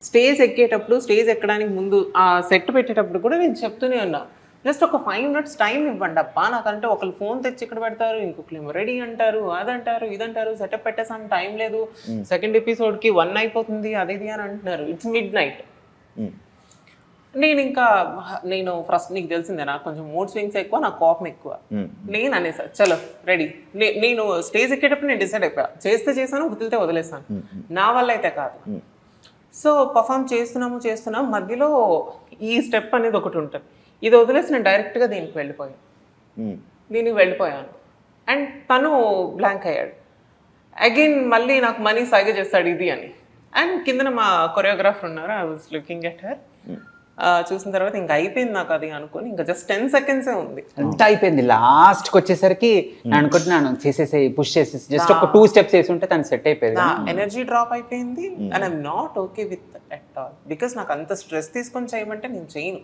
Stage ఎక్కేటప్పుడు, stage ఎక్కడానికి ముందు ఆ సెట్ పెట్టేటప్పుడు కూడా నేను చెప్తూనే ఉన్నా. జస్ట్ ఒక 5 మినిట్స్ టైం ఇవ్వండబ్బా! నాకంటే ఒకళ్ళు ఫోన్ తెచ్చి ఇక్కడ పెడతారు, ఇంకొకళ్ళేమో రెడీ అంటారు, అదంటారు, ఇదంటారు, సెటప్ పెట్టేసాం టైం లేదు. సెకండ్ ఎపిసోడ్‌కి 1 అయిపోతుంది అది ఇది అని అంటున్నారు. It's midnight. నేనింకా నేను ఫస్ట్ నీకు తెలిసిందే నాకు కొంచెం మూడ్ స్వింగ్స్ ఎక్కువ, నాకు కోపం ఎక్కువ. నేను అనేసా చలో రెడీ. నేను స్టేజ్ ఎక్కేటప్పుడు నేను డిసైడ్ అయిపోయా. చేస్తే చేశాను, వదిలితే వదిలేసాను. నా వల్ల అయితే కాదు. సో పర్ఫామ్ చేస్తున్నాము మధ్యలో ఈ స్టెప్ అనేది ఒకటి ఉంటుంది. ఇది వదిలేసి నేను డైరెక్ట్గా దీనికి వెళ్ళిపోయాను అండ్ తను బ్లాంక్ అయ్యాడు. అగైన్ మళ్ళీ నాకు మనీ సైగ చేస్తాడు ఇది అని. అండ్ కిందన మా కొరియోగ్రాఫర్ ఉన్నారు. I was looking at her. చూసిన తర్వాత ఇంకా అయిపోయింది నాకు అది అనుకుని ఇంకా జస్ట్ 10 సెకండ్సే ఉంది. అంతా అయిపోయింది. లాస్ట్కి వచ్చేసరికి నేను అనుకుంటున్నాను చేసేసి పుష్ చేసేసి జస్ట్ ఒక 2 స్టెప్స్ వేసి ఉంటే తను సెట్ అయిపోయింది. ఎనర్జీ డ్రాప్ అయిపోయింది and I'm not okay with at all. Because నాకు అంత స్ట్రెస్ తీసుకొని చేయమంటే నేను చేయను.